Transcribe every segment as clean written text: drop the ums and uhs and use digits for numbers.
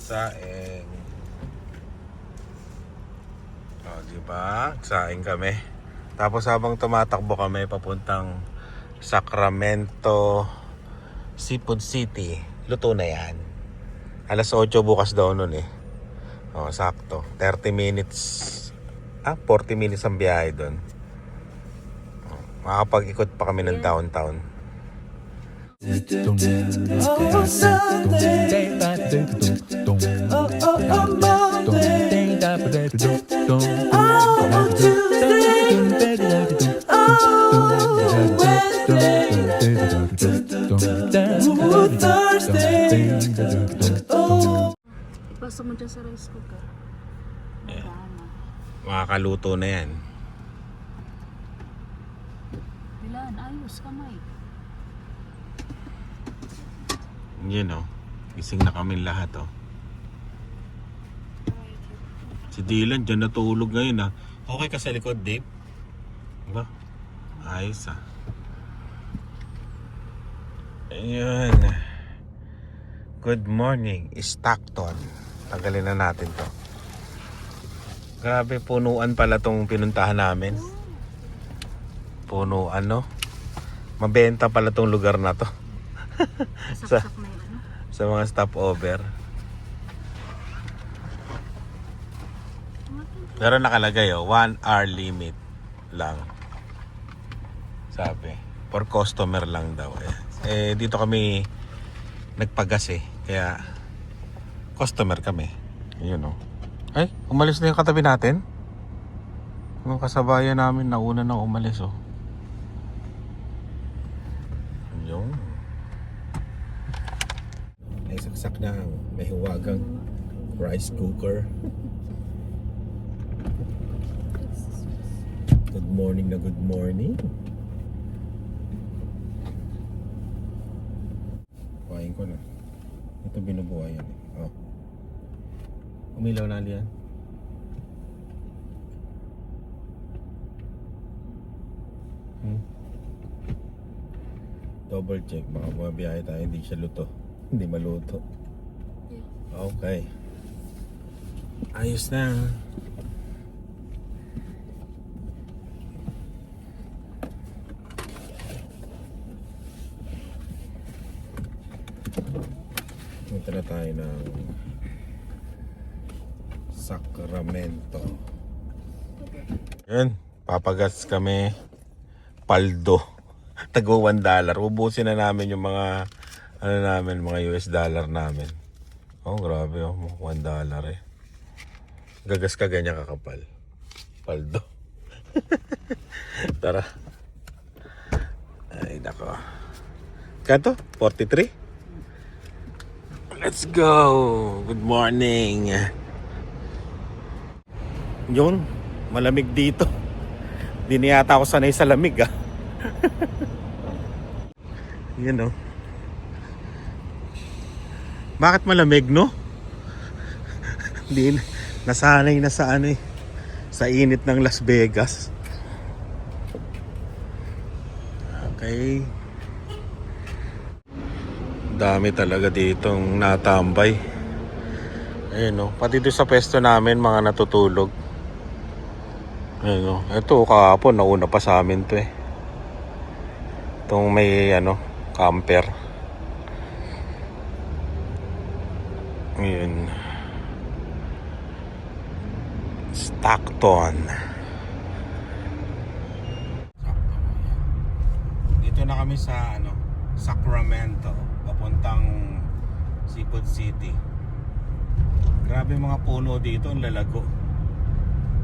Saing. O, diba? Saing kami. Tapos habang tumatakbo kami papuntang Sacramento Seafood City, luto na yan. Alas 8 bukas daw nun eh. O, sakto. 30 minutes. 40 minutes ang biyahe doon. Makakapag-ikot pa kami ng downtown. Ipasok mo dyan sa rice cooker. Makakaluto na yan. Bilan, ayos kamay. Yun o. Gising na kami lahat o. Si Dylan dyan natulog ngayon ha. Okay ka sa likod, Dave? Diba? Ayos ah. Ayun. Good morning, Stockton. Tagalin na natin to. Grabe, punuan pala tong pinuntahan namin. Punuan, no? Mabenta pala tong lugar na to. Saksak na yun, ano? Sa mga stopover. Pero nakalagay 1 hour limit lang. Sabi, for customer lang daw eh. Dito kami nagpagas eh. Kaya customer kami. Ayun oh. Ay, umalis na yung katabi natin. Yung kasabayan namin nauna na umalis oh. Ayun. Ay saksak na may huwagang rice cooker. Good morning na good morning. Kuhain ko na. Ito binubuhay yan eh. Oh. Umilaw na yan. Double check. Baka bumabiyahe tayo. Hindi siya luto. Hindi maluto. Okay. Ayos na. Punta na tayo ng Sacramento. Yan, papagas kami paldo. Tago $1. Ubusin na namin yung mga mga US dollar namin. Oh, grabe oh, $1 eh. Gagas ka ganyan kakapal. Paldo. Tara. Ay, nako. Kanto? 43? Let's go! Good morning! Yun, malamig dito. Di na yata ako sanay sa lamig ah. Yan oh. Bakit malamig no? Di nasanay na sa ano eh. Sa init ng Las Vegas. Okay. Dami talaga ditong natambay. Ayun oh, pati doon sa pwesto namin mga natutulog. Ayun oh, ito kahapon nauna pa sa amin to eh. Itong may camper. Ayun. Stockton. Dito na kami sa Sacramento, papuntang Seafood City. Grabe mga puno dito, ang lalago.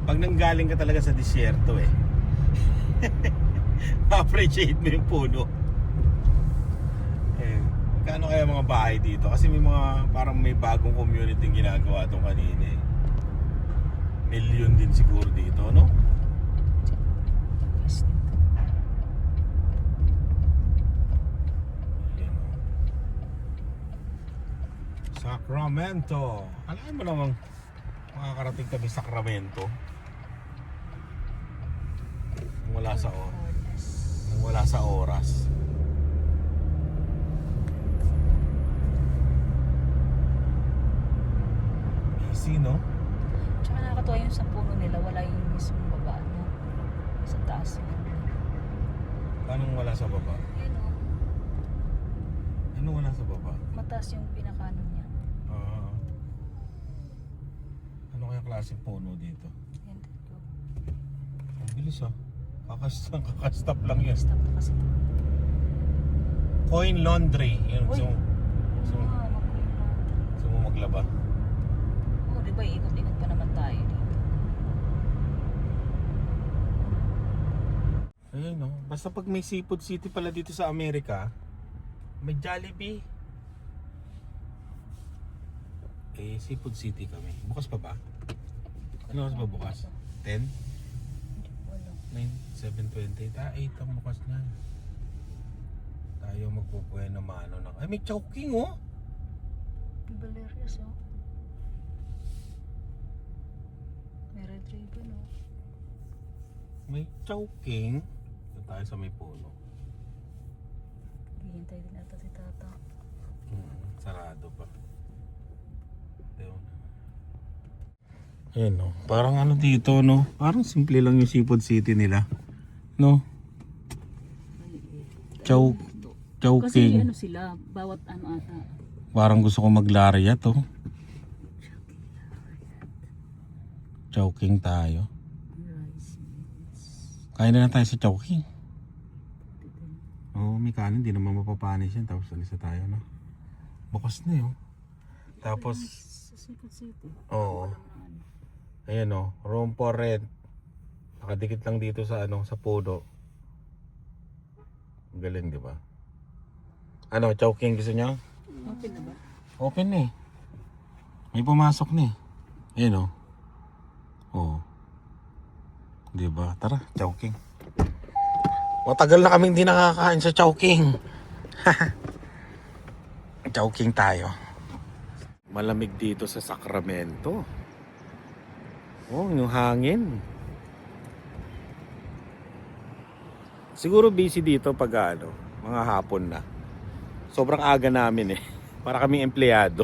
Pag nanggaling ka talaga sa disyerto eh. Ma-appreciate mo yung puno. Kano kaya mga bahay dito? Kasi may parang may bagong community ginagawa itong kanina eh. Million din siguro dito, no? Sacramento. Alam mo namang makakarating kami sa Sacramento. Wala sa oras. easy, no? Tsaka nakakatuwa yung sa puno nila, wala yung mismong baba, no? Sa taas yun. Paano wala sa baba? Ayun o, Ano wala sa baba? mataas yung pinakaano niya. Ah. Ano kaya klaseng puno dito? Ayun, go. Ang bilis ah. Kakastop lang yan. Stop na kasi. Coin laundry. Yun, Uy. gusto mo Makulit na. maglaba? Oo, di ba ikot-ikot pa naman tayo dito. Ayun no. Basta pag may Seafood City pala dito sa Amerika, may Jollibee. Eh, Seafood City kami. Bukas pa ba? Ano oras ba bukas? 10? Hindi ko alam. 9? 7:20? 8 ang bukas niyan. Tayo magpupuhay na mano ng... Ay, may Chowking oh! Valerius, oh. May red ribbon, oh. May Chowking. Doon tayo sa may puno. Hihintay din ata si Tata. Sarado pa. Ayun no. Parang ano dito no. Parang simple lang yung Seafood City nila. No? Kasi Chowking. ano sila, bawat ano ata. Parang gusto ko maglarya to. Chowking tayo. Rice. Kain na lang tayo sa Chowking. Oo, may kanin. Di naman mapapanis yan. Tapos alis na tayo no. Bukas na yun. Tapos, Sa Secret City. oo. Ayan o, room for rent. Nakadikit lang dito sa ano, sa puno. Galing, di ba? Ano, Chowking gusto niyo? Open na ba? Open na eh. May pumasok na eh. Ayan o. Oo. Di ba? Tara, Chowking. Matagal na kaming di nakakain sa Chowking. Chowking tayo. Malamig dito sa Sacramento. Oh, yung hangin. Siguro busy dito pag ano, mga hapon na. Sobrang aga namin eh. Para kaming empleyado.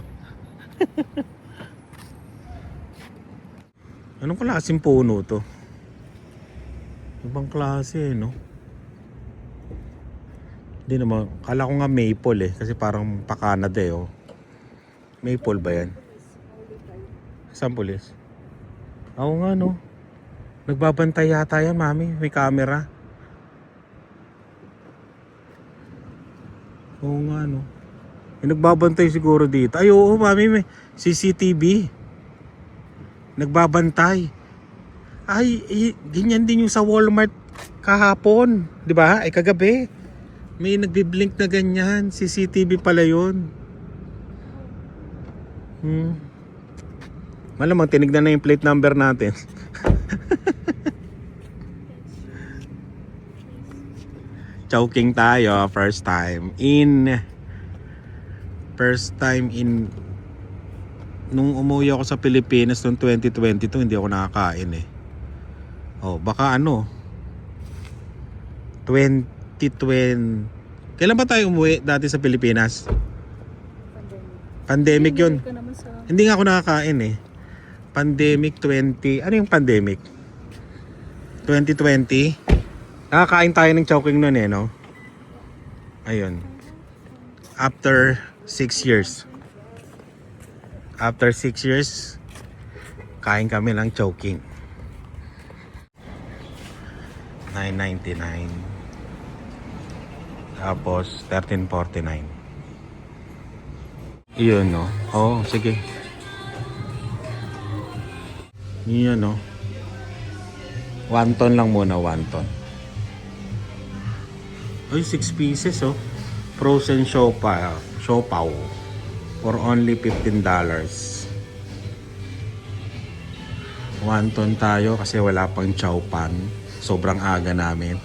Anong klaseng puno to? Ibang klase no? Hindi naman, kala ko nga maple eh. Kasi parang pa-Canada eh oh. Maple ba yan? Saan pulis? Oo nga no. Nagbabantay yata yan, mami. May camera. Oo nga no. Nagbabantay siguro dito. Ay oo, mami. May CCTV. Nagbabantay. Ay, ganyan din yung sa Walmart kahapon. Di ba? Ay kagabi. May nagbiblink na ganyan. CCTV pala yun. Malamang tinignan na yung plate number natin. Chowking tayo, first time in nung umuwi ako sa Pilipinas noong 2022, hindi ako nakakain eh. Oh, baka ano 2020. Kailan ba tayo umuwi dati sa Pilipinas? Pandemic yun. Ka naman sa... Hindi nga ako nakakain eh. Pandemic 20. Ano yung pandemic? 2020. Nakakain tayo ng Chowking noon eh, no? Ayun. After 6 years. After 6 years, kain kami ng Chowking. $9.99. Tapos, $13.49. Iyon, no? Oo, sige. Iyon, no? Wonton lang muna, wonton. Ay, 6 pieces, oh. Frozen siopaw for only $15. Wonton tayo kasi wala pang chow pan. Sobrang aga namin.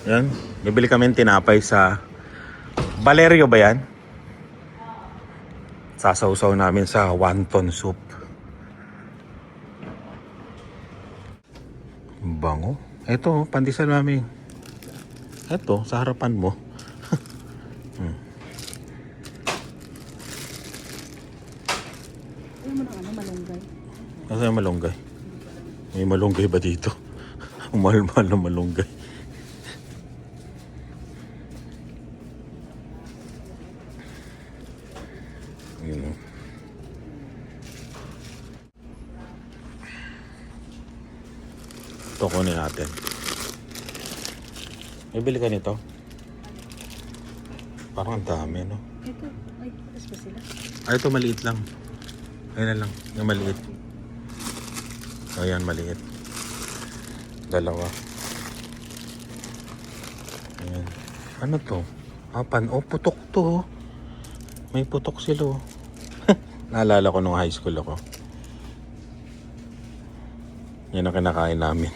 Yan. Bibili kami ng tinapay sa Valerio ba yan? Sasawsaw namin sa wonton soup. Bango. Ito, pandesal namin. Ito, sa harapan mo. tayo malunggay. May malunggay ba dito? Ang mahal-mahal na malunggay. Yun. Ito kunin natin. Bibili ka nito? Parang ang dami, no? Ito, ay, tapos ba sila? Ay, ito maliit lang. Ayun na lang, yung maliit. Ayan, maliit. Dalawa. Ayan. Ano to? Oh, putok to. May putok sila. Naalala ko nung high school ako. Yan ang kinakain namin.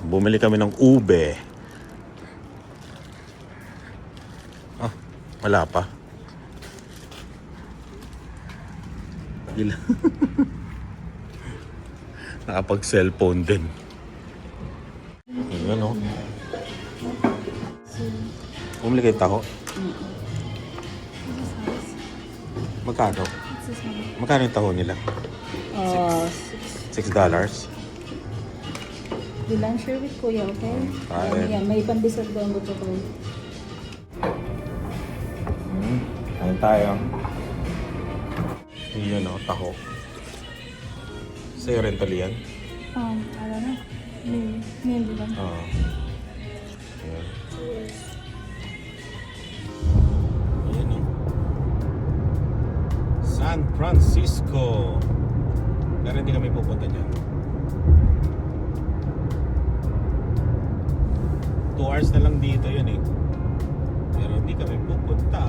Bumili kami ng ube. Ah, wala pa. Gila. Nakapag-cellphone din. Ayan o. Bumili kayo taho. Magkano? Magkano yung taho nila? $6. Bilang share with Kuya, okay? Yan, may pandesal doon mo ko. Kain tayo. Yun o, taho. Sa'yo rental yan? Alam na. Hindi lang. Oo. Ayan. Ayan o. San Francisco. Pero hindi kami pupunta dyan. 2 hours na lang dito yun eh. Pero hindi kami pupunta.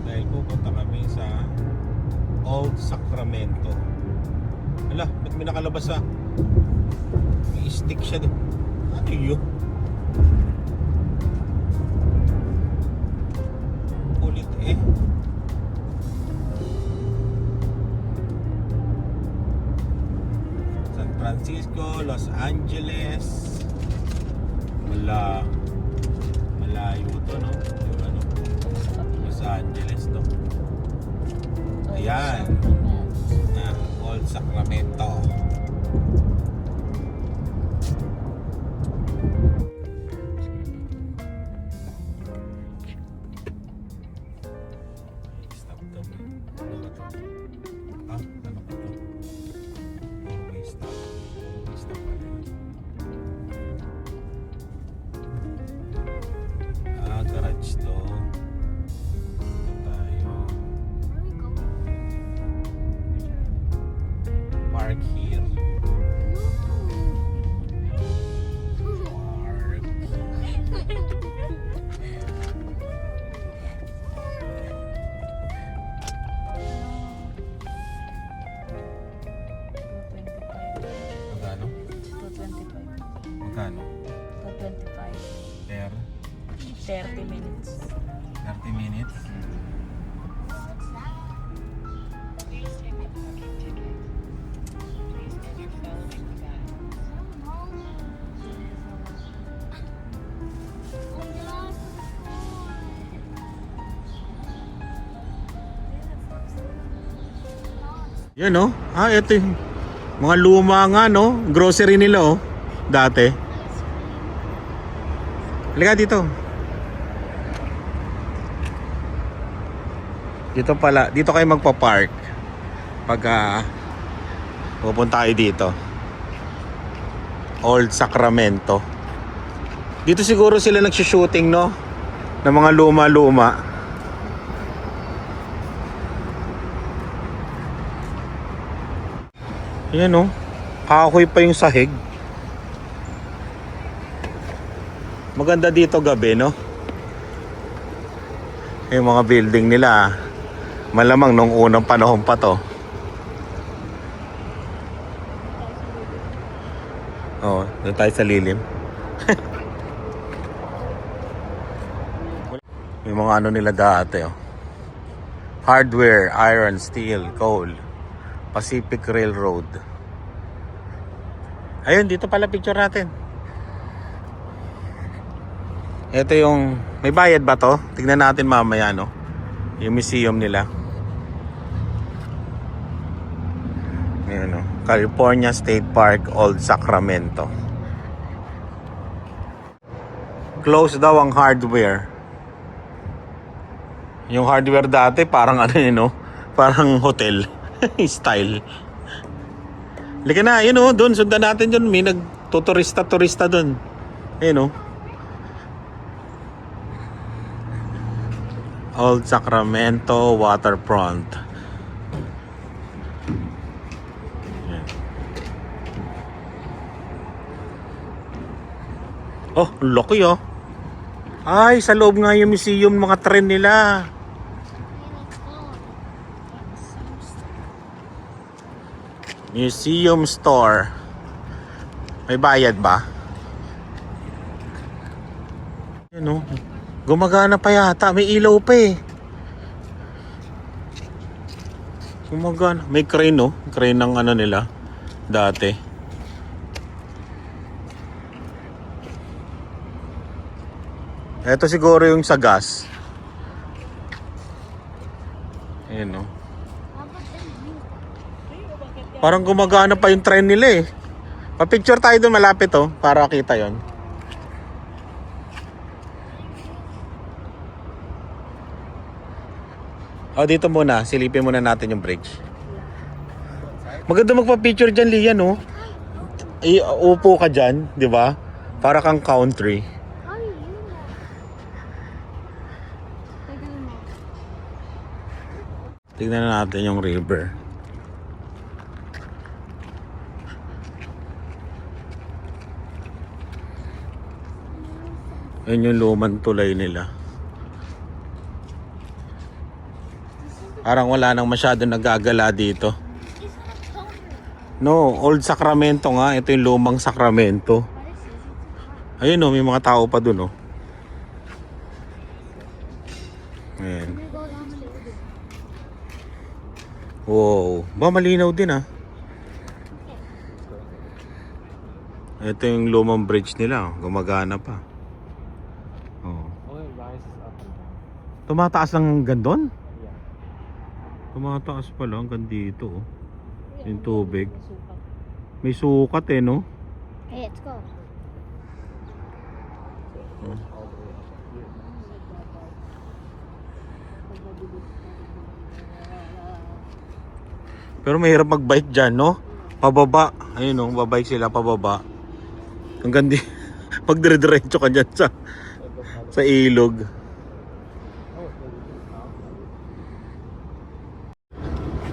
Dahil pupunta kami sa Old Sacramento. Hala, ba't may nakalabas ah? May stick siya doon. Ano yun? Kulit eh. San Francisco, Los Angeles. Malayo to, no? Yung ano, Los Angeles to. Ayan. Old Sacramento. Stop to. Ano ba to? Ah, ano ba to? Four-way stop. Four-way stop pa rin. Garage to. Ito tayo. Park here. Park. Magkano? 225. Magkano? 225. Per 30 minutes. 30 minutes? Yan oh. Ito yung mga luma nga no. Grocery nila oh. Dati. Halika dito. Dito pala. Dito kayo magpa-park. Pag pupunta kayo dito. Old Sacramento. Dito siguro sila nagsushooting no. Ng mga luma-luma. Ayan o. Kahoy pa yung sahig. Maganda dito gabi, no? Yung mga building nila. Malamang nung unang panahon pa to. Oo, doon tayo sa lilim. May mga ano nila dati, oh. Hardware, iron, steel, coal. Pacific Railroad. Ayun, dito pala picture natin. Ito yung, may bayad ba to? Tignan natin mamaya, no? Yung museum nila. Ayan, California State Park, Old Sacramento. Close daw ang hardware. Yung hardware dati parang ano yun, no? Parang hotel style. Lika na, yun doon, sundan natin dun. May nagtuturista-turista dun. Ayun Old Sacramento Waterfront. Ayan. Oh, laki Ay, sa loob nga yung museum, mga tren nila. Museum store. May bayad ba? Yan gumagana pa yata. May ilaw pa Gumagana. May crane Crane ng ano nila. Dati. Ito siguro yung sa gas. Ayan Parang gumagana pa yung train nila Pa-picture tayo doon malapit para kita yon. Dito muna, silipin muna natin yung bridge. Maganda magpa-picture dyan, Lian, Upo ka dyan, di ba? Para kang country. Tignan na natin yung river. Ayun yung lumang tulay nila. Parang wala nang masyado nagagala dito. No, Old Sacramento nga. Ito yung lumang Sacramento. Ayun may mga tao pa dun Ayan. Wow, malinaw din Ito yung lumang bridge nila, gumagana pa. Tumataas lang hanggang doon? Tumataas pa lang hanggang dito yung tubig. May sukat no? Hey, let's go. Pero mahirap mag-bike dyan, Pababa. Ayun babike sila pababa. Hanggang magdire-diretso ka dyan sa ilog.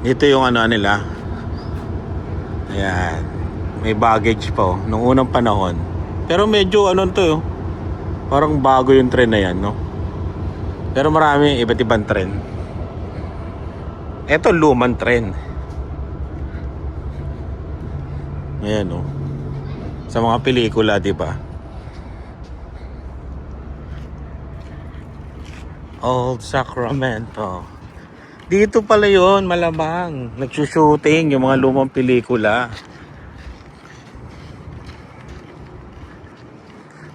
Ito yung nila. Ayan. May baggage pa nung unang panahon. Pero medyo parang bago yung tren na yan, Pero marami iba't ibang tren. Ito lumang tren. Ayan sa mga pelikula, di ba? Old Sacramento. Dito pala yon malamang. Nagsushooting yung mga lumang pelikula.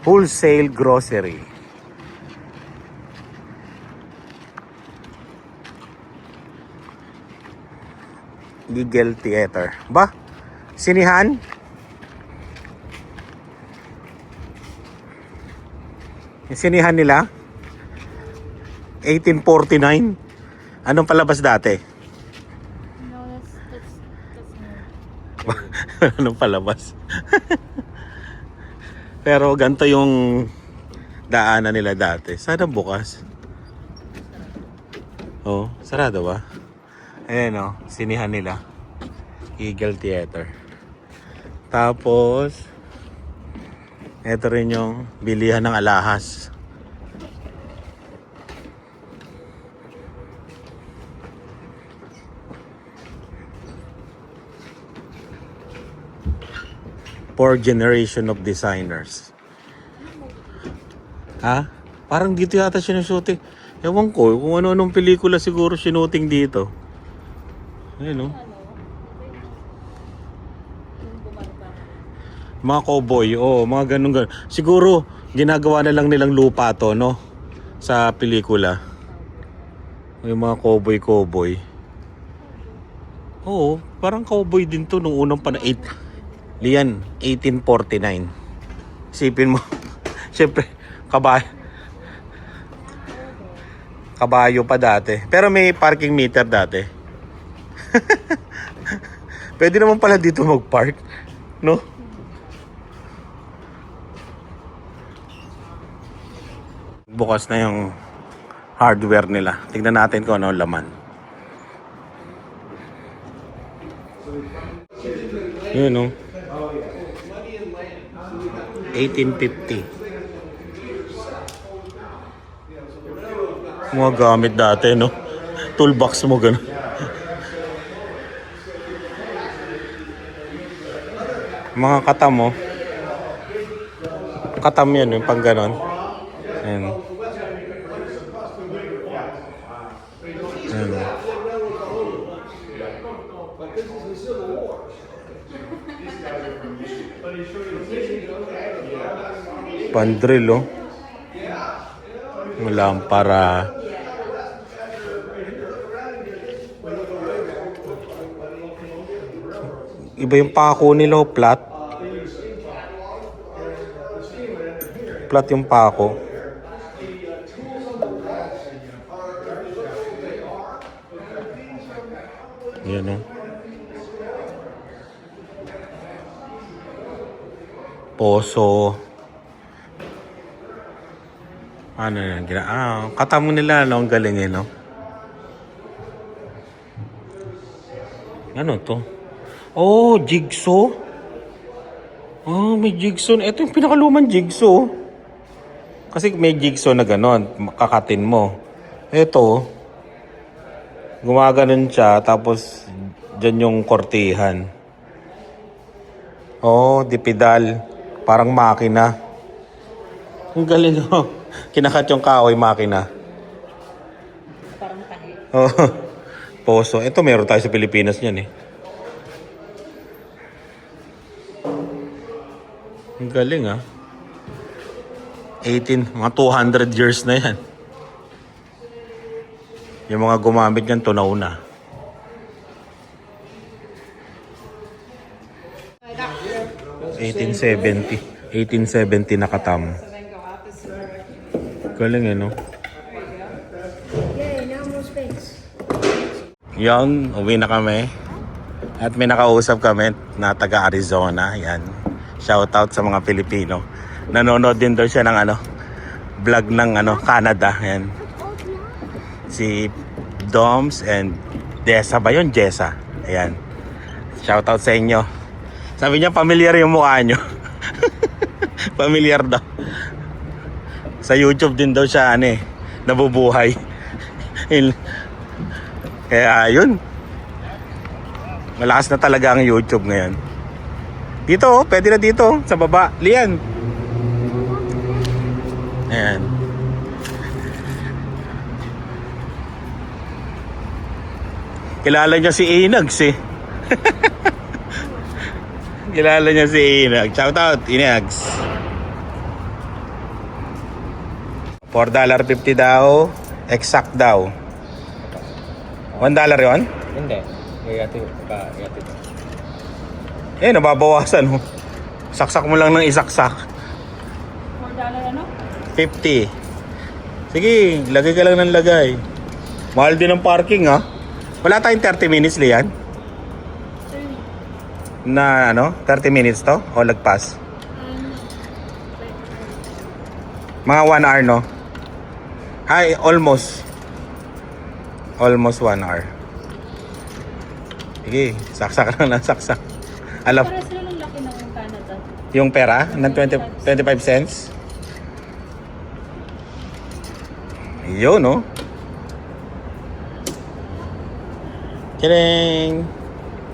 Wholesale grocery. Legal Theater. Ba? Sinihan? Yung sinihan nila? 1849? Anong palabas dati? No, that's Anong palabas? Pero ganito yung daanan nila dati. Sana bukas. Sarado ba? Ayan sinihan nila. Eagle Theater. Tapos ito rin yung bilihan ng alahas. For generation of designers. Parang dito yata sinushooting. Ewan ko kung ano-anong pelikula siguro sinuting dito. Ayun Mga cowboy, mga ganun. Siguro ginagawa na lang nilang lupa to, Sa pelikula. May mga cowboy. Oo, parang cowboy din to nung unang Lian, 1849. Isipin mo, syempre, kabayo pa dati. Pero may parking meter dati. Pwede naman pala dito mag-park, no? Bukas na yung hardware nila. Tignan natin kung ano ang laman. Yun, no? 1850. Mga gamit dati, no? Toolbox mo, gano'n. Mga katam, mo. Katam yan, yung pang gano'n. Ayan. Ayan. Pandrill, oh. Lampara. Iba yung pako nila, flat. Flat yung pako. Yan, oh. Poso. Ano yan? Katamo nila, no? Ang galing, eh, no? Ano to? Oh, jigsaw. Oh, may jigsaw. Ito yung pinakalumang jigsaw. Kasi may jigsaw na gano'n. Kakatin mo. Ito, gumaganon siya. Tapos, dyan yung kortihan. Oh, dipidal. Parang makina. Ang galing, oh. Kinakat yung kahoy, makina. Parang tahi. Oh, poso. Ito meron tayo sa Pilipinas niyan, eh. Ang galing, ah. mga 200 years na yan. Yung mga gumamit niyan, tunaw na. $1870 na katam. Galing, eh, no? Yay, now more space. Yan, uwi na kami. At may nakausap kami na taga Arizona. Yan. Shoutout sa mga Pilipino. Nanonood din daw siya ng vlog ng Canada. Yan. Si Doms and Dessa ba yun? Jessa. Ayan. Shoutout sa inyo. Sabi niya familiar yung mukha nyo. Familiar daw. Sa YouTube din daw siya nabubuhay. Kaya yun. Malakas na talaga ang YouTube ngayon. Dito, pwede na dito, sa baba. Lian. Ayan. Kilala niya si Inags, eh. Kilala niya si Inags. Shout out, Inags. $4.50 daw. Exact daw. $1 yun? Hindi. Yati. Eh, nababawasan. Saksak mo lang ng isaksak. $4 ano? 50. Sige, lagay ka lang ng lagay. Mahal din ang parking, ha? Wala tayong 30 minutes, Lian? Na 30 minutes to? O lagpas? Mga 1 hour, no? Hi, almost. Almost 1 hour. Sige, saksak lang ng saksak. Alam, Para sila ng laki ng Canada. yung pera ng 25 cents. Yun, no? Kiring!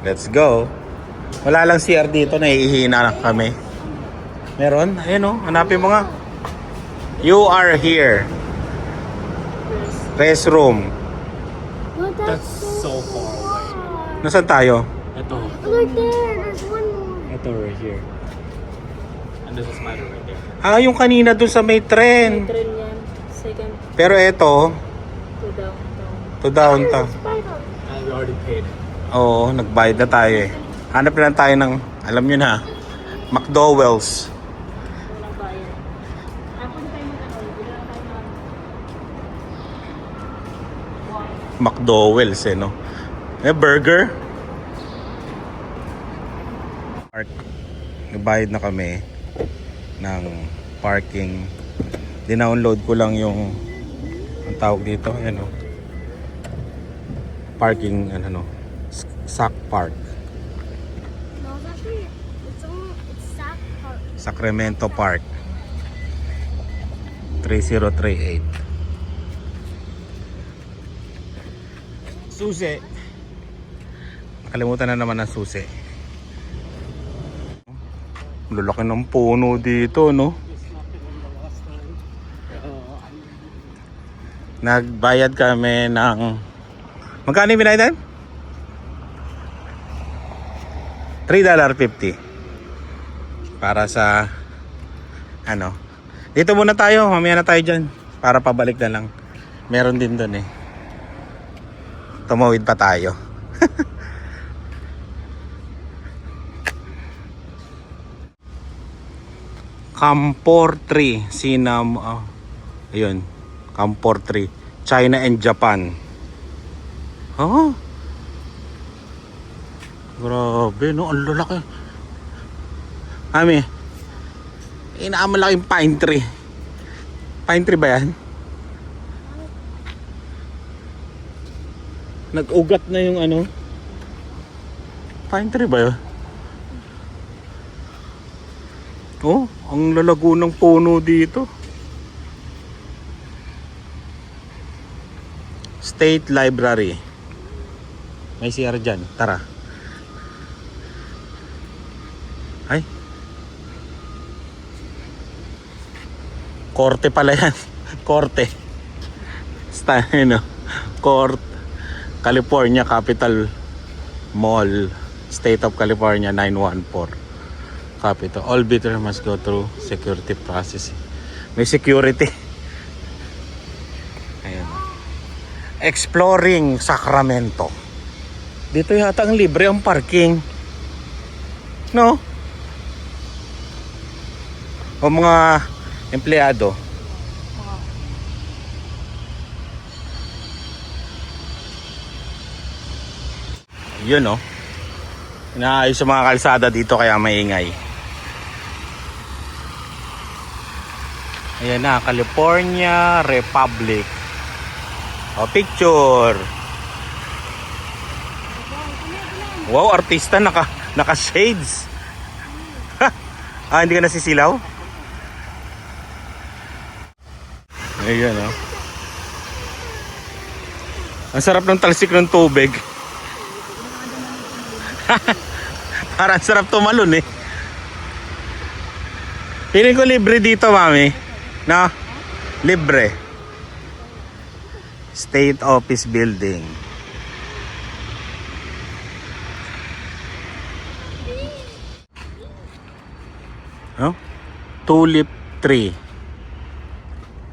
Let's go. Wala lang CR dito, naiihina na kami. Meron? Ayun, no? Hanapin mo nga. You are here. Restroom. Well, That's so far away. Nasaan tayo? Ito. Look there, there's one more. Ito right here. And this is mine right there. Ah, yung kanina dun sa may tren. Train yan. Second Pero eto, to down. to To downtown. Spider. We already paid. Oo, nagbayad na tayo eh. Hanap na lang tayo ng, alam nyo na, McDowell's. Walang bayan. Tapos tayo mag-ano, bili lang tayo ng McDowell's no. Burger. Park. Nagbayad na kami ng parking. Dinownload ko lang yung ang tawag dito, ano. Parking Sac Park. No, it's actually, it's Sac Park. Sacramento Park. 3038. Susi. Nakalimutan na naman ang susi. Lalaki ng puno dito, no? Nagbayad kami ng... Magkano yung binayad? $3.50 para sa dito muna tayo, mamaya na tayo dyan para pabalik na lang. Meron din doon eh, tumawid pa tayo. Kampor 3 ayun, Kampor 3, China and Japan. Grabe, no? Ang lalaki. Ami, inaamalaking pine tree. Pine tree ba yan? Nag-ugat na yung pine tree ba yun? Oh, ang lalago ng puno dito. State Library. May CR dyan, tara. Ay, korte pala yan. Korte. Court. California Capital Mall, State of California 914. Capital. All bidders must go through security process. May security. Ayan. Exploring Sacramento. Dito yata ang libre ang parking. No? O mga empleyado. Yun, no? Inaayos sa mga kalsada dito kaya maingay. Ayan na, California Republic. O, picture. Wow, artista naka shades. Hindi ka nasisilaw? Ayan, oh. Ang sarap ng talsik ng tubig. Parang sarap tumalon eh. Piling ko libre dito, mami. No? Libre. State Office Building. No? Tulip tree.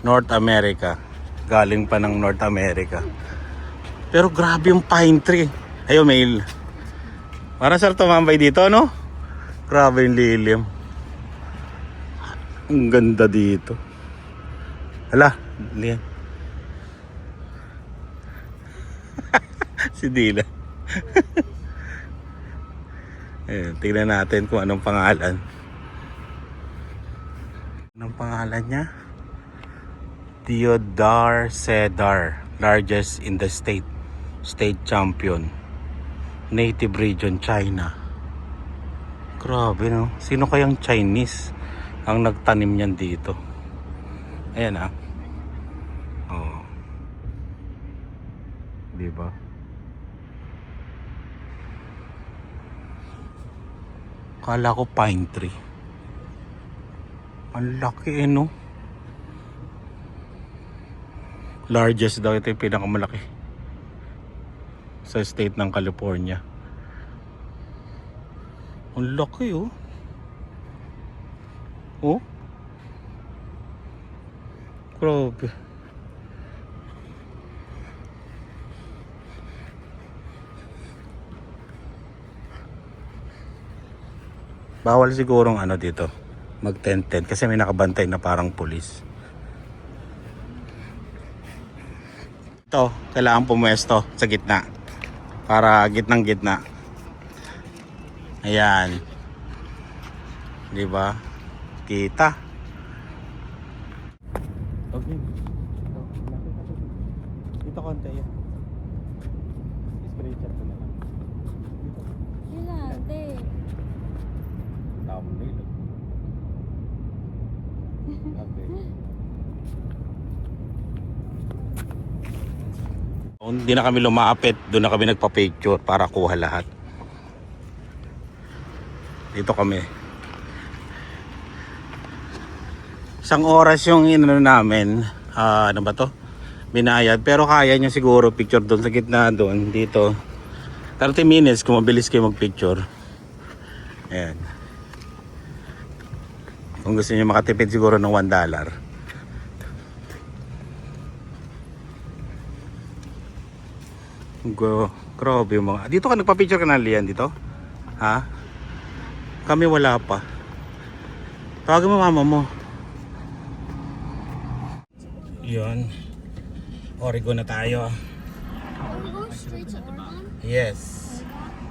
North America. Galing pa ng North America. Pero grabe yung pine tree. Ayun, may... Parang sarap tumambay dito, no? Grabe yung lilim. Ang ganda dito. Hala, liyan. Si Dila. Tignan natin kung anong pangalan. Anong pangalan niya? Theodore Cedar, largest in the state. State champion. Native region, China. Grabe, no? Sino kayang Chinese ang nagtanim niyan dito? Ayan, ah. Oh. Diba? Kala ko pine tree. Ang laki, no? Largest daw, ito yung pinakamalaki sa state ng California. Ang laki, oh. Oh. Grabe. Bawal sigurong ano dito, mag tent kasi may nakabantay na parang pulis. Ito, kailangan pumuesto sa gitna. Para gitnang gitna. Ayan. Di ba? Kita. Okay. Dito konti yan. Spray chat ko na lang. Sila, hindi. Thumbnail. Okay. Hindi na kami lumapit, doon na kami nagpa-picture para kuha lahat. Dito kami. Isang oras yung inano namin, ano ba to? Binayad, pero kaya nyo siguro picture doon sa gitna doon, dito. 30 minutes kung mabilis kayo mag-picture. Ayan. Kung gusto nyo makatipid siguro ng $1. Grabe yung mga... Dito ka nagpa-picture ka na, Lian, dito? Ha? Kami wala pa. Tawagin mo mama mo. Yun. Oregon na tayo. Are we going straight to Oregon? Yes.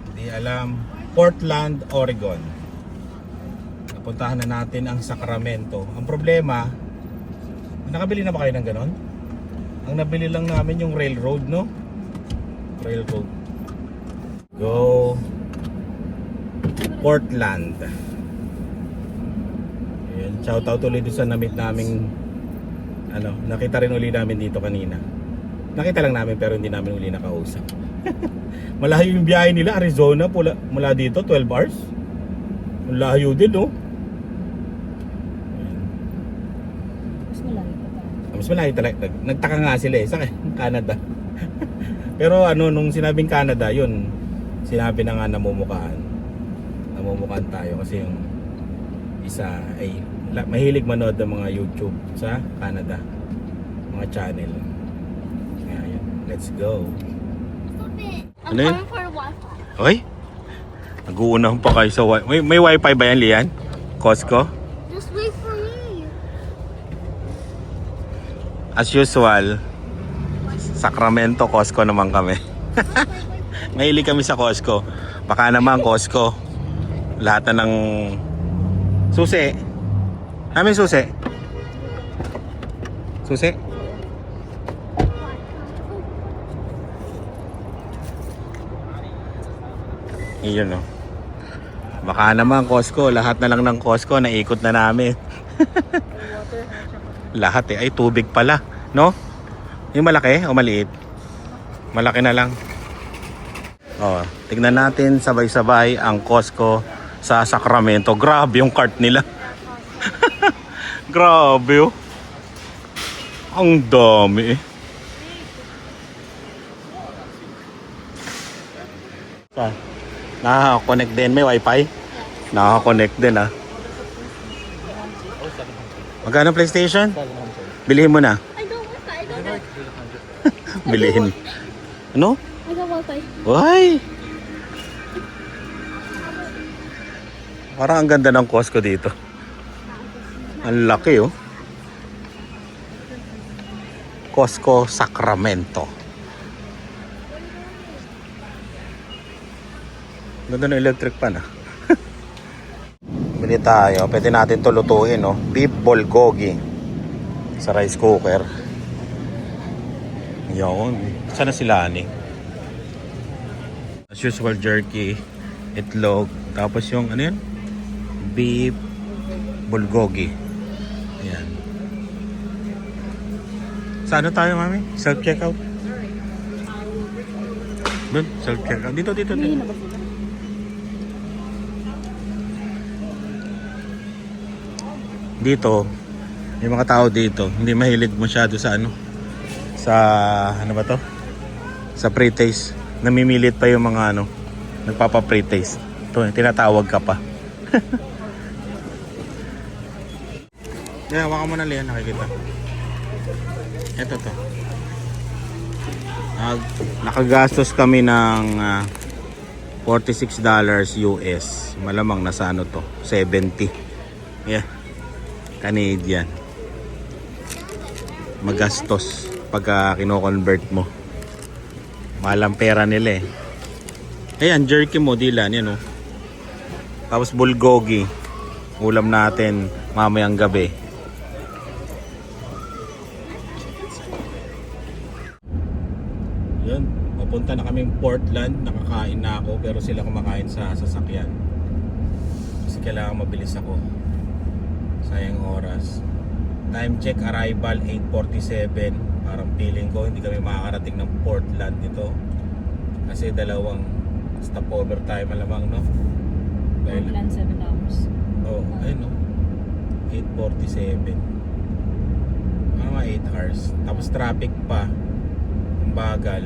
Hindi alam. Portland, Oregon. Napuntahan na natin ang Sacramento. Ang problema, nakabili na ba kayo ng ganon? Ang nabili lang namin yung railroad, no? Railroad. Go Portland. Ayan, shout out ulit sa na-meet naming ano, nakita rin uli namin dito kanina. Nakita lang namin pero hindi namin uli nakausap. Malayo yung biyahe nila, Arizona mula dito 12 hours. Malayo din, no? Mas malayo pa tayo. Mas malayo talaga. Nagtaka nga sila sa Canada. Pero ano, nung sinabing Canada, yun, sinabi na nga namumukaan tayo kasi yung isa ay mahilig manood ng mga YouTube sa Canada, mga channel. Kaya yun, let's go. Stop it. I'm Ano yun? coming for Wi-Fi. Oy, nag-uunang pa kayo sa may wifi ba yan, Lian? Costco? Just wait for me. As usual, Sacramento, Costco naman kami. Mahilig kami sa Costco. Baka naman Costco, lahat na ng susi. Namin susi. Susi. Iyon, no. Baka naman Costco, lahat na lang ng Costco naikot na namin. Lahat eh, ay tubig pala, no? Yung malaki o maliit? Malaki na lang. Oh, tignan natin sabay-sabay ang Costco sa Sacramento. Grabe yung cart nila. Grabe, oh. Ang dami eh. Nakaka-connect din. May wifi? Nakaka-connect din, ah. Magkano PlayStation? Bilihin mo na. I don't want that. I don't want Bilihin. Ano? I got Wi-Fi. Why? Parang ang ganda ng Costco dito. Ang laki, oh. Costco Sacramento. Ganda ng electric pan, ah. Bili tayo. Pwede natin ito lutuin, no? Beef bulgogi sa rice cooker. Yun. Sana sila, ani? As usual, jerky, itlog, tapos yung ano yun? Beef bulgogi. Ayan. Sa ano tayo, mami? Self-checkout? Doon, self-checkout. Dito. Dito, yung mga tao dito, hindi mahilig masyado sa ano? Sa, ano ba to? Sa pre-taste. Namimilit pa yung mga ano, nagpapa-pre-taste. Ito, tinatawag ka pa. Yeah, hawakan mo na, Lian, nakikita. Ito to. Nakagastos kami ng $46 US. Malamang nasa ano to, 70. Yeah. Canadian. Magastos pagka kino-convert mo. Mahal ang pera nila eh. Ayan, jerky mo, Dylan, yan oh. Tapos bulgogi. Ulam natin mamayang gabi. Yun, papunta na kaming Portland. Nakakain na ako pero sila kumakain sa sasakyan. Kasi kailangan mabilis ako. Sayang oras. Time check arrival 8:47. Parang feeling ko hindi kami makakarating ng Portland dito. Kasi dalawang stopover tayo malamang, no? Dahil, Portland 7 hours. oh, ayun no. 8:47. Mga 8 hours. Tapos traffic pa. Ang bagal.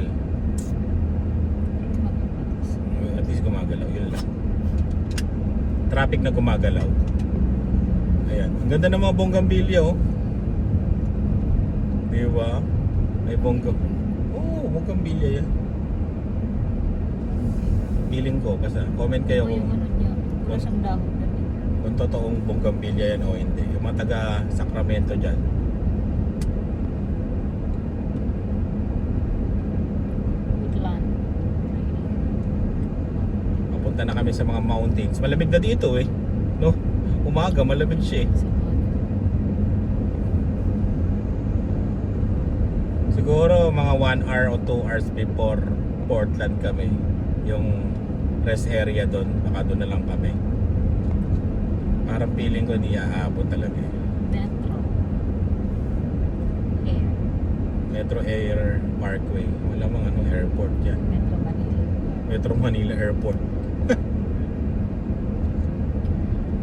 At least gumagalaw. Yun lang. Traffic na gumagalaw. Ayan. Ang ganda ng mga bonggambilya, oh. Diba? May bonggam. Oo, bonggambilya yan. Feeling ko. Basta comment kayo Ito kung, yung ano niya. Wala siyang dahon na din. kung totoong bonggambilya yan o hindi. Yung mga taga Sacramento dyan. Woodland. Papunta na kami sa mga mountains. Malamig na dito eh. No? Umaga, malamig siya eh. Siguro mga 1 hour o 2 hours before Portland kami. Yung rest area doon, baka doon na lang kami. Parang feeling ko hindi aabot talaga eh. Metro. Air. Metro Air Parkway. Wala mang ano, airport yan. Metro Manila. Metro Manila Airport.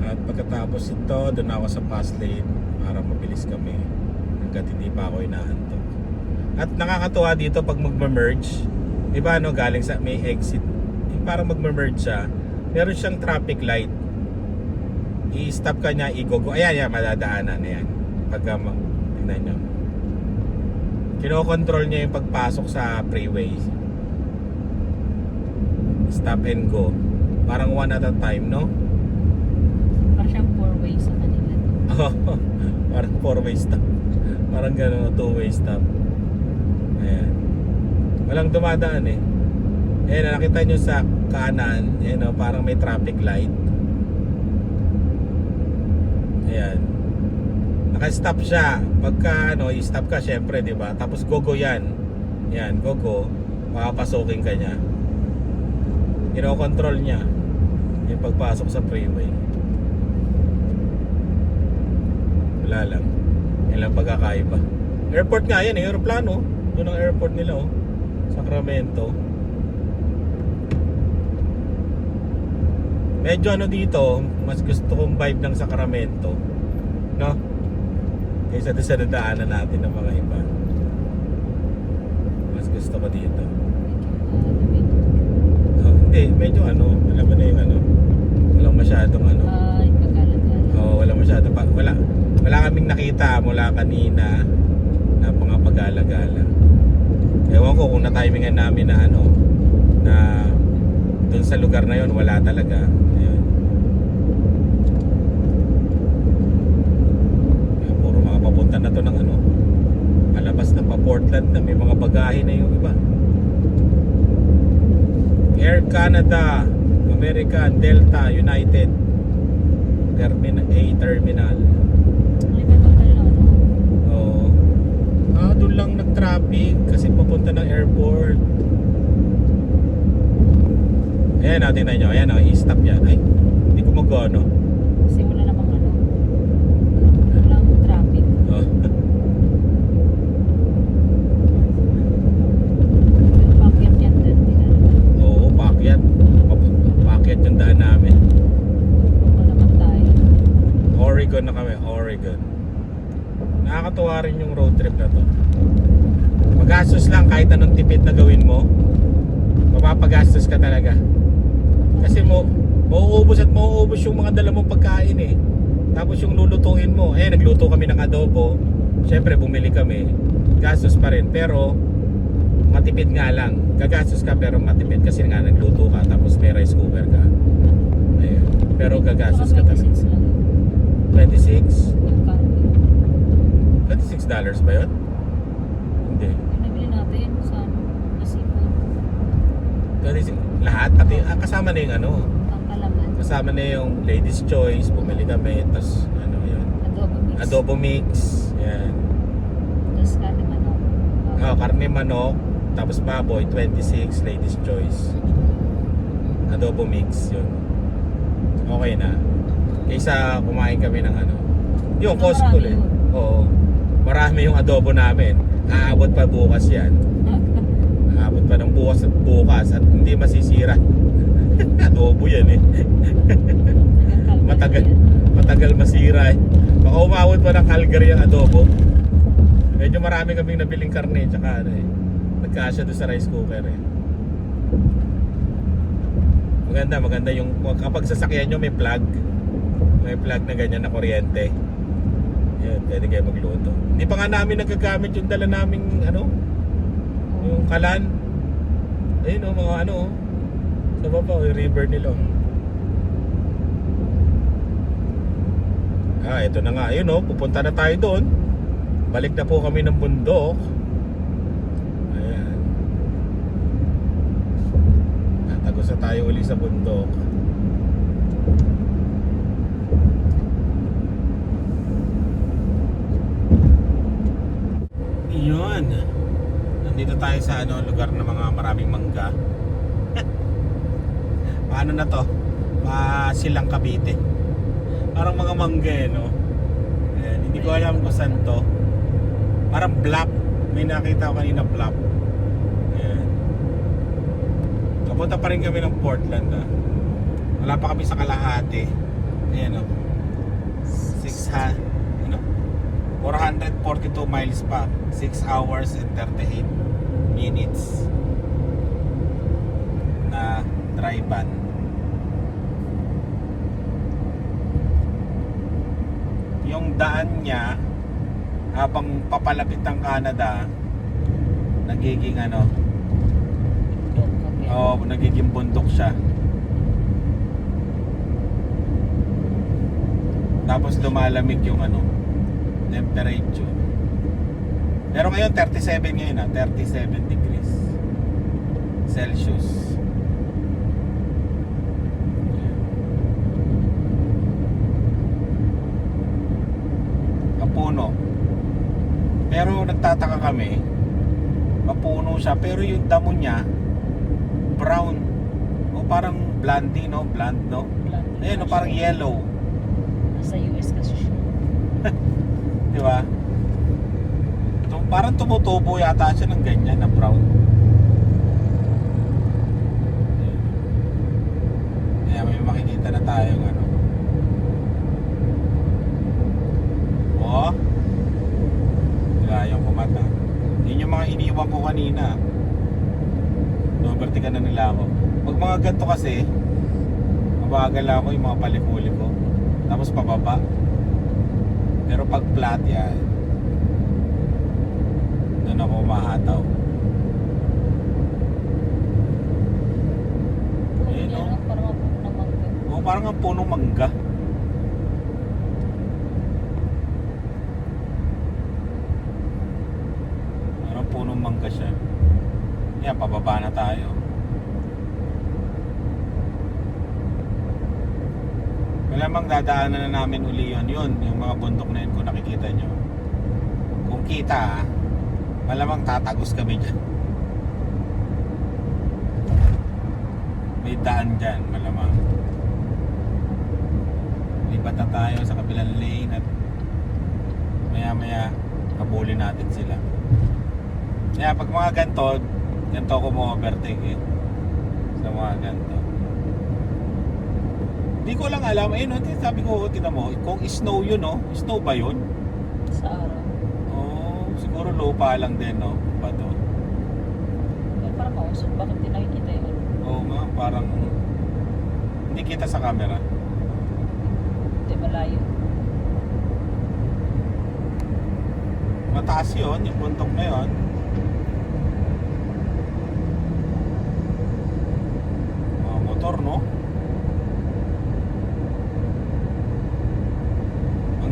At pagkatapos ito, doon ako sa fast lane para mabilis kami hanggat hindi pa ako inaantok. At nakakatuwa dito pag magme-merge, di ba ano, galing sa may exit, yung parang magme-merge siya, meron siyang traffic light. I-stop ka niya, i-go-go. Ayan, madadaanan na yan. Pagka, tingnan nyo. Kino-control niya yung pagpasok sa freeway. Stop and go. Parang one at a time, no? Parang siyang 4-way sa kanila. Parang 4-way stop. Parang gano'n, 2-way stop. Ayan. Walang dumadaan eh. Ayan, nakita nyo sa kanan, ayan, oh, parang may traffic light. Ayan. Naka-stop siya. Pagka ano, i-stop ka syempre, di ba? Tapos go-go yan. Ayan, go-go. Makapasukin ka niya. Kino-control niya yung pagpasok sa freeway. Wala lang. Yan lang pagkakaiba. Airport nga yan eh, aeroplano. Doon ang airport nila oh. Sacramento. Medyo ano dito, mas gusto kong vibe ng Sacramento, no? Kaysa doon sa nadaanan natin ng mga iba. Mas gusto ko dito. Oh, hindi, medyo ano, alam mo na yung ano. Walang masyadong ano. Yung pagkalagala. Oh, wala masyado pa. Wala kaming nakita mula kanina na mga pagala-gala. Ewan ko kung na-timingan namin na ano, na doon sa lugar na yon wala talaga. Ayun. Ayun, puro mga papunta na to ng ano, palabas na pa Portland na, may mga bagahe na yung iba. Air Canada, American, Delta, United, Terminal A Terminal. Oo. Doon lang nag-traffic kasi papunta ng airport. Ayan, tingnan nyo. Ayan, i-stop yan. Ay, hindi ko mag-ano. Kasi wala namang ano. Walang traffic. Oh. Pakyat yan din. Oo, pakyat. Pakyat yung daan namin. Wala naman tayo. Oregon na kami, Oregon. Nakakatuwa rin yung road trip na to. Magastos lang kahit anong tipid na gawin mo. Mapapagastos ka talaga. Kasi mauubos at mauubos yung mga dala mong pagkain eh. Tapos yung lulutuin mo, nagluto kami ng adobo. Siyempre bumili kami. Gastos pa rin. Pero matipid nga lang. Gagastos ka pero matipid kasi nga nagluto ka tapos may rice cooker ka. Ayun. Pero gagastos ka talaga. 26 lang 26? yung karne. $26 ba yun? Hindi. Yung nabili natin sa seafood, 26, lahat? Pati, kasama na yung ano. ang kalaman, Kasama na yung ladies choice. Bumili kami. Tapos ano yun. adobo mix. Adobo mix. Yan. Tapos karne manok. Karne manok. Tapos baboy, 26. Ladies choice. Adobo mix. Yun. Okay na. Kaysa kumain kami ng ano. Yung Pero Costco marami eh. yun. Oo. Marami yung adobo namin. Aabot pa bukas yan. Aabot pa ng bukas at hindi masisira. Adobo yan eh. Matagal masira eh. Baka umabot pa ng Calgary ang adobo. Medyo marami kaming nabiling karne tsaka ano eh. Nagkasya doon sa rice cooker eh. Maganda yung kapag sasakyan nyo may plug. May plug na ganyan na kuryente. Yan, pwede kayo magluto. Hindi pa nga namin nagagamit yung dala naming ano, yung kalan. Ayun o, mga ano o. Sa baba o, yung river nila o. Ito na nga. Ayun o, pupunta na tayo doon. Balik na po kami ng bundok. Ayan. Tatagos na tayo uli sa bundok. Yun. Nandito tayo sa ano, lugar ng mga maraming mangga. Paano na to? Silang Cavite. Parang mga mangga eh, no? Ayan, hindi ko alam kung saan to. Parang bluff. May nakita ko kanina bluff. Ayan. Kapunta pa rin kami ng Portland ah. Wala pa kami sa kalahati. Ayan o. 442 miles pa. 6 hours and 38 minutes na drive-an. Yung daan niya habang papalapit ng Canada nagiging ano, nagiging bundok siya. Tapos lumalamig yung ano, temperature. Pero ngayon 37 ngayon 37 degrees Celsius. Kapuno. Pero nagtataka kami, mapuno siya pero yung damo niya brown o parang blondie no, blonde no. Ayun no, parang yellow. Nasa US kasi siya. Di ba? Parang tumutubo yata siya ng ganyan na brown. Kaya may makikita na tayong ano. Wala yung kumata. Yun yung mga iniwan ko kanina. Overtaken na nila ako. Pag mga ganito kasi, mabagal ako yung mga palikuli ko. Tapos pababa. Pero pag flat yan, doon ako mahataw. Ayun o. Parang ang puno ng mangga. Oo, parang ang punong mangga. Parang punong mangga siya. Yan, pababa na tayo. Malamang dadaanan na namin uli yun. Yung mga bundok na yun kung nakikita nyo. Kung kita, malamang tatagos kami dyan. May daan dyan, malamang. Lipat na tayo sa kabilang lane at maya kabulin natin sila. Kaya pag mga ganito ko mo overtake eh. Sa mga ganito. Hindi ko lang alam. Ayun, sabi ko, tinan mo, kung snow yun, no? Snow ba yun? Sa araw. Oo, siguro lupa lang din, no? Bato. Pero parang mausok. Bakit di nakikita yun? Oo nga, parang hindi kita sa camera. Hindi malayo. Mataas yun, yung bundok na yun.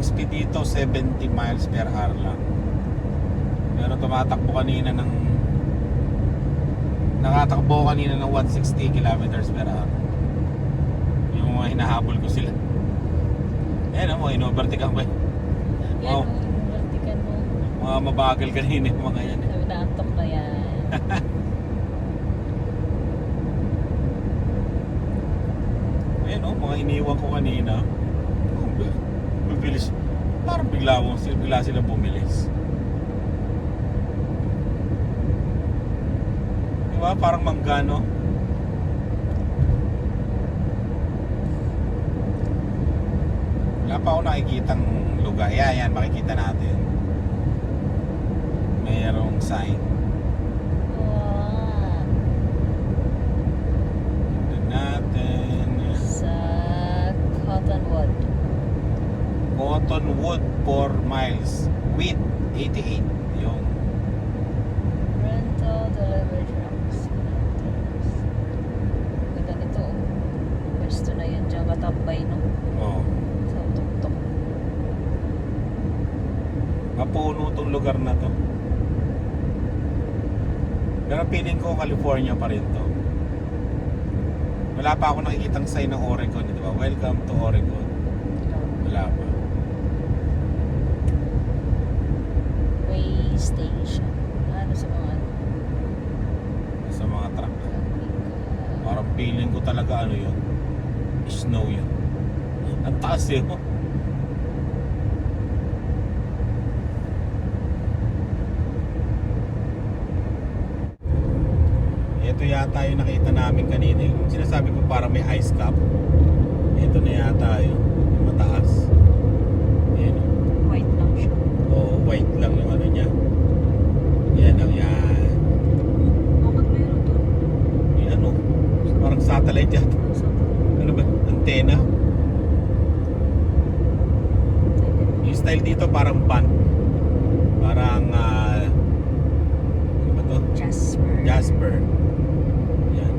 speed dito 70 miles per hour lang. Pero tumatakbo kanina ng nakatakbo kanina ng 160 kilometers per hour. Yung mga hinahabol ko sila. Ayan mo, in-overtake ako. Yan, Wow. vertical mo. Mga mabagal kanina yung mga yan. Sabi na, antok na yan. Ayan mga iniwan ko kanina. Bibilis. Parang bigla silang bumilis. Diba? Parang manggano. Wala pa ako nakikitang lugar. Yan, makikita natin. Mayroong sign. Wow. Tignan natin. Sa Cottonwood. Cottonwood 4 miles. Width 88. Yung Rental delivery trucks. Ganda nito. Pwesto na yan dyan. Katambay, no? oh, Sa tuk-tuk. mapuno tong lugar na to. Pero feeling ko California pa rin to. Wala pa ako nakikitang sign ng Oregon, di ba? Welcome to Oregon. Wala pa. Way station. Ano sa mga Sa mga truck. Parang feeling ko talaga ano yun. Snow yun. Ang taas yun. Ito yata yung nakita namin kanina. Yung sinasabi ko parang may ice cap. Ito na yata yun. Yung mataas. Ayan o. white lang siya. Oo, white lang yung ano niya. Yan ang yan. Bakit meron doon? Yung ano. Parang satellite yata. Ano ba? Antena. Yung style dito parang band. Parang ano ba to? Jasper. Jasper. Yan.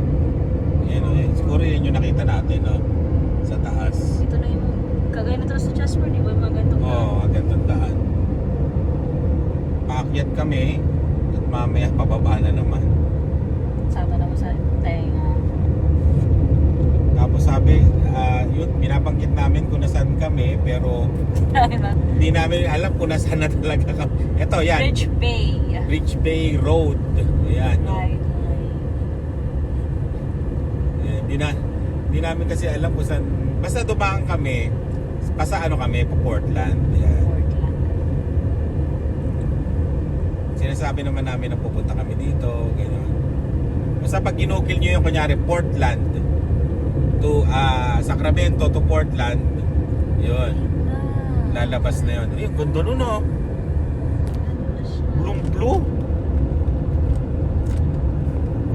Yan o. Siguro yan yung nakita natin no? Sa taas. Ito na yung kagaya na ito sa Jasper, di ba? Yung mga ganitong Oo, ang gandang daan. Paakyat kami at mamaya pababa na naman. sama naman sa tenga. Tapos sabi, yun, binabanggit namin kung nasaan kami pero hindi namin alam kung nasaan na talaga kami. Ito, yan. Bridge Bay. Bridge Bay Road. Ayan. Right. Hindi namin kasi alam kung saan. Basta dumaan kami. Basta ano kami, pa Portland. Ayan. Portland. Sinasabi naman namin na pupunta kami dito. Ganyan. Basta pag ginugil nyo yung kunyari Portland to Sacramento to Portland, yun. Lalabas na yun. Ay, ang ganda nun oh. Blue.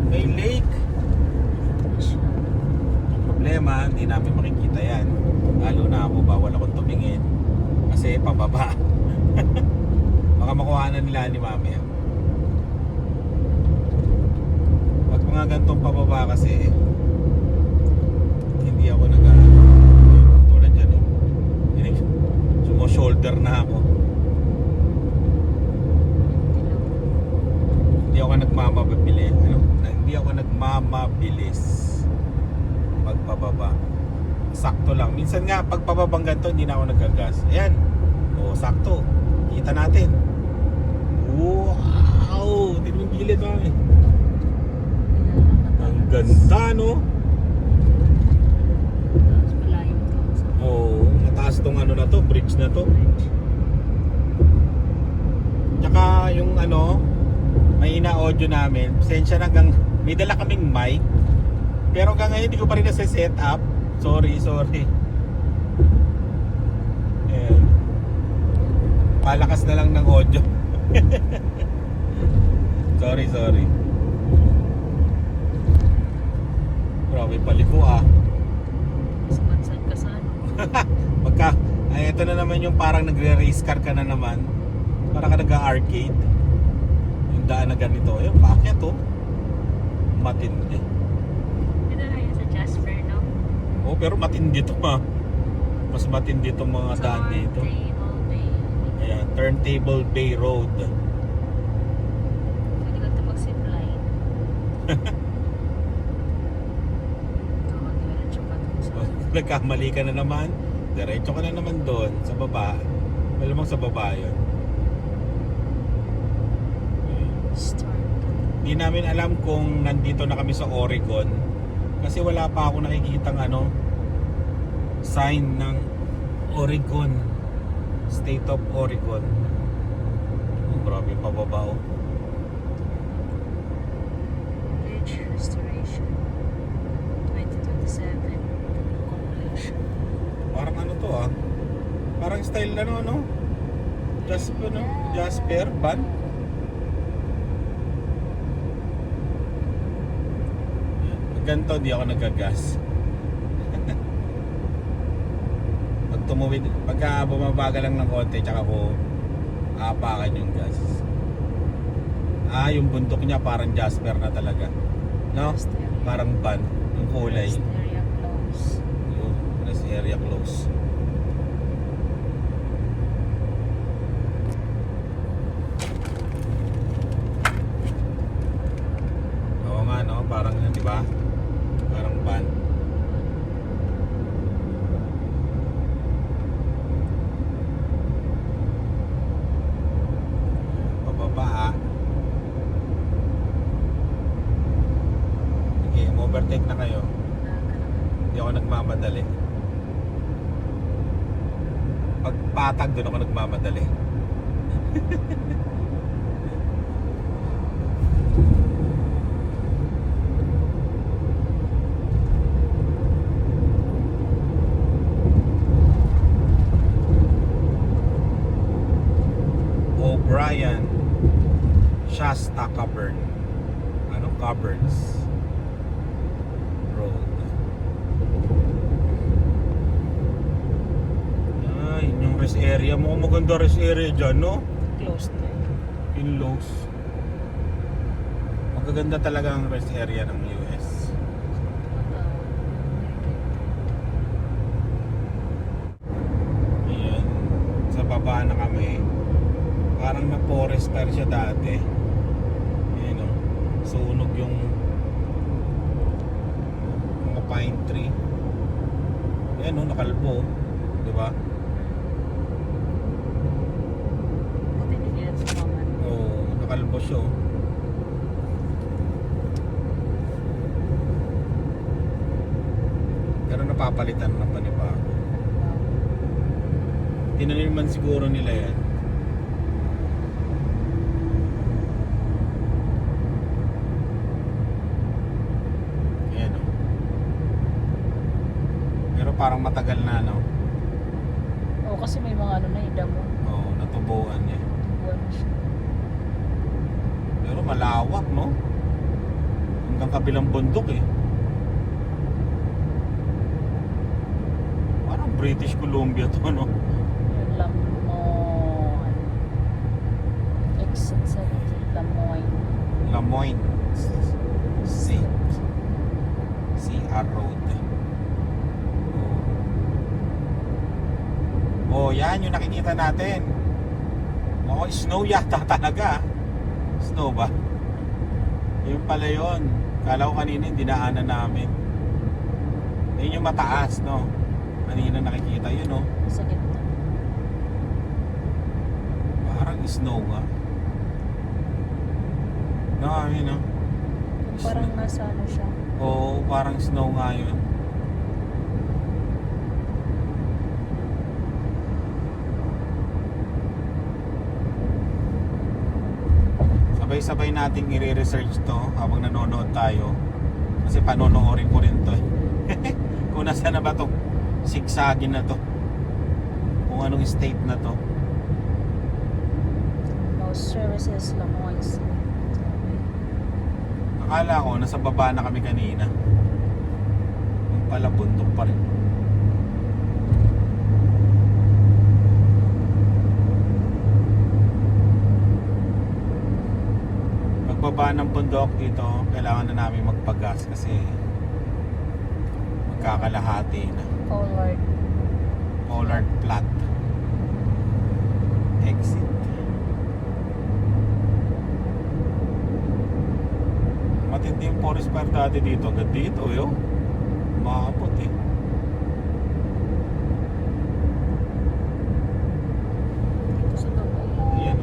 May lake. Problema, hindi namin makikita yan. Lalo na ako, bawal akong tumingin. Kasi pababa. Baka makuha na nila ni mami. Pag mga gantong pababa kasi, hindi ako tulad dyan oh. Sumo-shoulder na ako. Hindi ako nagmamabilis. Hindi ako nagmamabilis pagpababa. Sakto lang. Minsan nga pagpababang ganito hindi na ako nagagas. Ayan. O, sakto. Kita natin. Wow! Tignan yung gilid mami. Ang ganda no? Malayo to. Oo. Mataas tong ano na to. Bridge na to. Tsaka yung ano, mahina audio namin. Pasensya na hanggang may dala kaming mic. Pero hanggang ngayon hindi ko pa rin nasa-set up. Sorry. Ayan. Palakas na lang ng audio. Sorry. Grabe paliko ah. Sumansan ka sa ano. Ito na naman yung parang nagre-race car ka na naman. Parang ka nag-arcade. Yung daan na ganito. Ayun, bakit oh? Matindi. Ito na yun sa Jasper, no? Oh, pero matindi to ha. Mas matindi tong mga daan dito. Monte Ayan, Turntable Bay Road. Pwede ka ito mag-zipline. Diretso ka dun sa... Nagkamali ka na naman. Diretso ka na naman doon sa baba. Malamang sa baba yun. Start. Hindi namin alam kung nandito na kami sa Oregon. Kasi wala pa ako nakikitang sign ng Oregon. State of Oregon. Oh, grabe yung pababa oh. Bridge restoration. 2027. Completion. Parang to parang style no? Jasper ban. Ganto di ako nagagas. Pag tumuwid, pagka bumabagal lang ng konti tsaka ko aapakan yung gas. Yung bundok niya parang Jasper na talaga. No? Parang ban yung kulay. Rest area close. Yung rest area close. Oo nga no, parang yun, di ba? Parang ban. Pababa. Okay, overtake na kayo. Hindi ako nagmamadali. Pag patag doon ako nagmamadali. O'Brien Shasta Cavern. Anong Caverns Road? Yun yung rest area mo. Maganda rest area dyan, no? Close na. In Los. Magaganda talaga ang rest area ng US. Ayan. Sa baba na kami. Parang na forester siya dati. Ayan o. Sunog yung mga pine tree. Ayan o, nakalbo. Diba? Buti hindi nila sumaman. Oo, nakalbo siya oh. Pero napapalitan na pa ni pa. Tinanim man siguro nila yan. Ayan oh. Pero parang matagal na no. Oo, kasi may mga na damo. Oo, natubuan niya. Buwan na siya. Pero malawak no. Hanggang kabilang bundok eh. Parang British Columbia to no. Yung Lamoine. Exit 17 Lamoine. Lamoine Saint CR Road. Oh, yan yung nakikita natin. Oh, snow yata talaga. Snow ba? Yun pala yun. Kala ko kanina yung dinaanan namin. Yun yung mataas, no? Kanina nakikita yun, no? Sa gitna. Parang snow nga. No, I mean, no? Parang nasa ano siya. Oo, parang snow nga yun. Sabay-sabay nating i-research to habang nanonood tayo. Kasi panonoorin ko rin to eh. Kung nasa na ba to sigsagin na to. Kung anong state na to. Most services Lamoine. Akala ko nasa baba na kami kanina. Yung pala bundok pa rin. Pagbaba ng bundok dito, kailangan na namin magpagas kasi magkakalahati na. Pollard. Pollard Flat Forest Park dati dito. Hanggang dito, yo. Maabot eh. Dito sa baba. Ayan.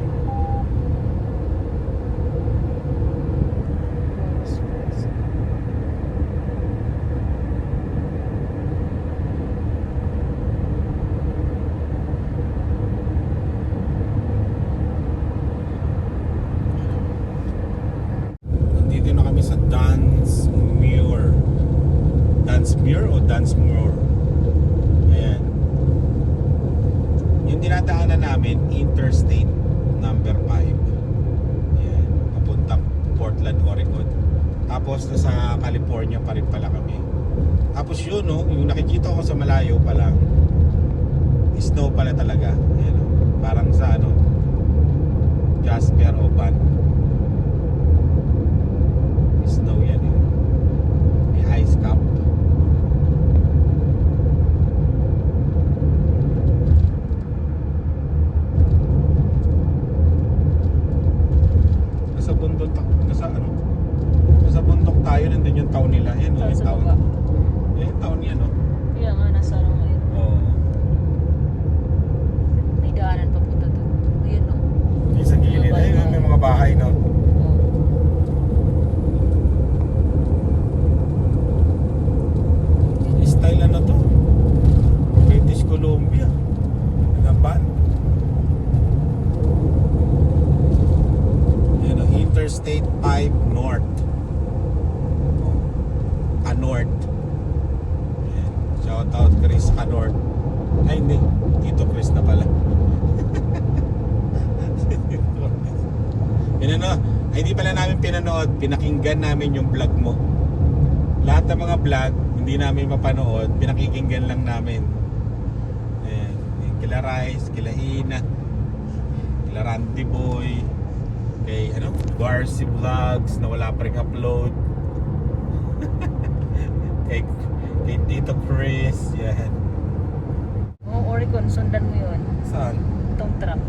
Nandito na kami sa Dunsmuir. Dunsmuir o Dunsmuir? Ayan. Yung dinadaanan namin, Interstate number 5. Ayan. Papuntang Portland, Oregon. Tapos nasa California pa rin pala kami. Tapos yun, no, yung nakikita ko sa malayo pa lang, snow pala talaga. Ayan, no? Parang sa ano, Jasper o Banff. Snow yan eh. May ice cap. Nasa bundok nasa ano? Nasa bundok tayo, nandun yung town nila. Yan, Saan yung sa town. baba? Yung town yan, no? Kaya nga nasa ano ngayon. Oo. May daanan papunta doon. Ayun no. Yung sa gilid. Ayun, may mga bahay, no? Oh. Style ano to? British Columbia. Naban. Yan o, Interstate 5 North. North. Yan. Shout out Chris North. Ay hindi, Tito Chris na pala. Yun ano, ay hindi pala namin pinanood, pinakinggan namin yung vlog mo. Lahat ng mga vlog, hindi namin mapanood, pinakikinggan lang namin. Ayan, yung kila Rice, kila Ina, kila Randy Boy, kay ano, Garci Vlogs na wala pa rin upload. kay Tito Chris, yan. Oh, Oregon, sundan mo yun. Saan? Itong truck.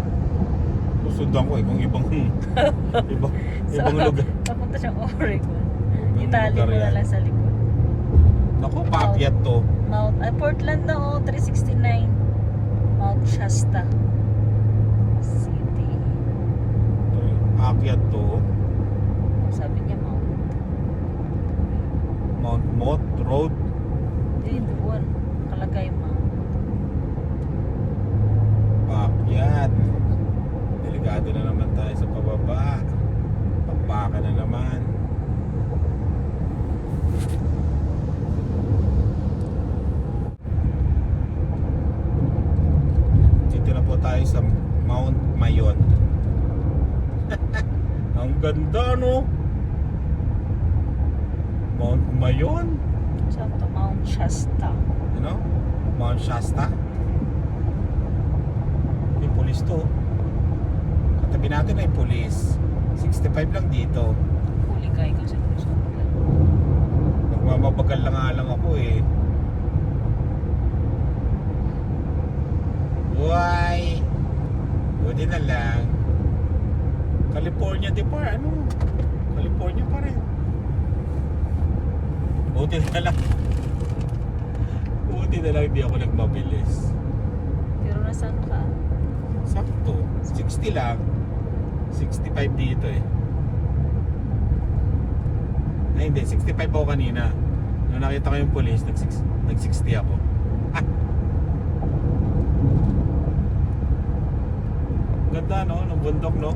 Susundan ko eh, kung ibang ibang lugar. Papunta siyang Oregon. Ibang Itali lugar mo na yan. lang sa likod. Naku, paakyat to. Portland na oh, 369. Mount Shasta City. Paakyat to. Sabi niya Mount Mott Road. Hindi, doon. Kalagay Mount. Paakyat. Delikado na naman tayo sa pababa. Pagpaka na naman. Dito na po tayo sa Mount Mayon. Ang ganda, no? Mount Mayon. Saan to? Mount Shasta. Ano? Mount Shasta. May pulis to. Katabi natin ay pulis. 65 lang dito. Huli kayo kasi kung saan pala. Nagmamabagal lang nga lang ako eh. Why? Buti na lang. California di pa, ano? California pa rin. Buti na lang. Buti na lang hindi ako nagmabilis. Pero nasaan ka? Sakto. 60 lang. 65 dito eh. Ay hindi, 65 ako kanina. Nung nakita ko yung police, nag-60 ako. Ganda no, ng bundok no?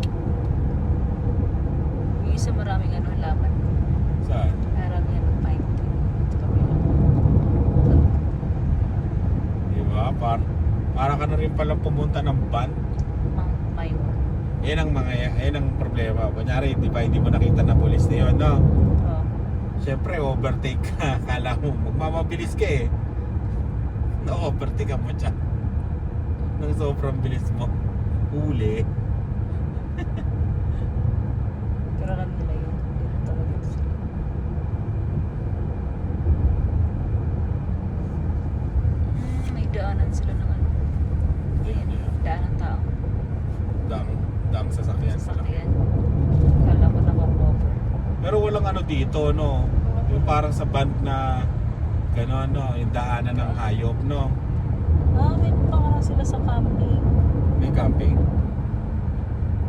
Yung isa maraming ano, halaman. Saan? Marami ano, pine tree. Kabila. Diba? Para ka na rin palang pumunta ng van. Mount Mayon. Yan ang problema. Kunyari, di ba, hindi mo nakita na police na yun, no? Oh. Siyempre, overtake ka. Akala mo, magmamabilis ka eh. Na-overtake ka mo dyan. Nang sobrang bilis mo. Uli. Pero alam nila yun. Yun talaga sila. May daanan sila ng ano. Ayan, daanan tao. Dang sasakyan. Sasakyan. Kala ko naka-cover. Pero walang ano dito, no? Yung parang sa band na gano'n, no? Yung daanan ng hayop, no? Ah, may pangarang sila sa camping. May camping.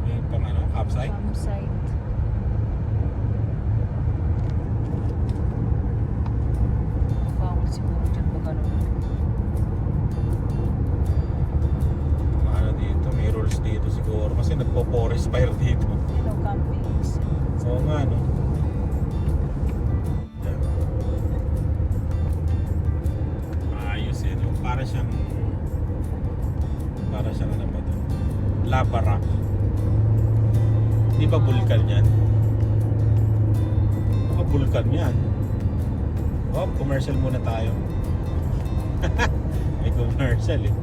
May pang ano, campsite. Campsite. Bawal siguro dyan pag ano. Mga ano dito, may rules dito siguro. Kasi nagpo-forest fire dito. Hello, campings. Oo nga, no? Ayos eh, no? Para siyang ano ba ito? Lava rock. Di ba vulkan yan? Baka vulkan yan. Oh, commercial muna tayo. May commercial eh.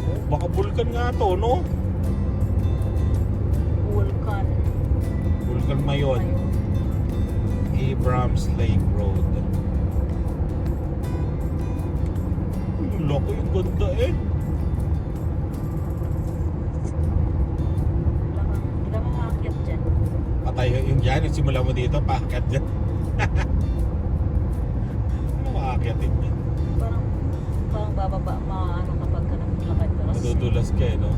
Oh, baka vulkan nga to, no? Vulcan. Vulkan Mayon. Abrams Lake Road. Loko yung ganda eh. Hindi ka makakakit dyan. Patay yung dyan, yung simula mo dito, paakyat dyan. Ano makakyatin dyan? Parang bababa, maano kapag ka naglakad ka. Kasi Madudulas ka eh, no?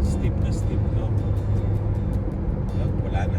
Steep na steep, no? Wala na.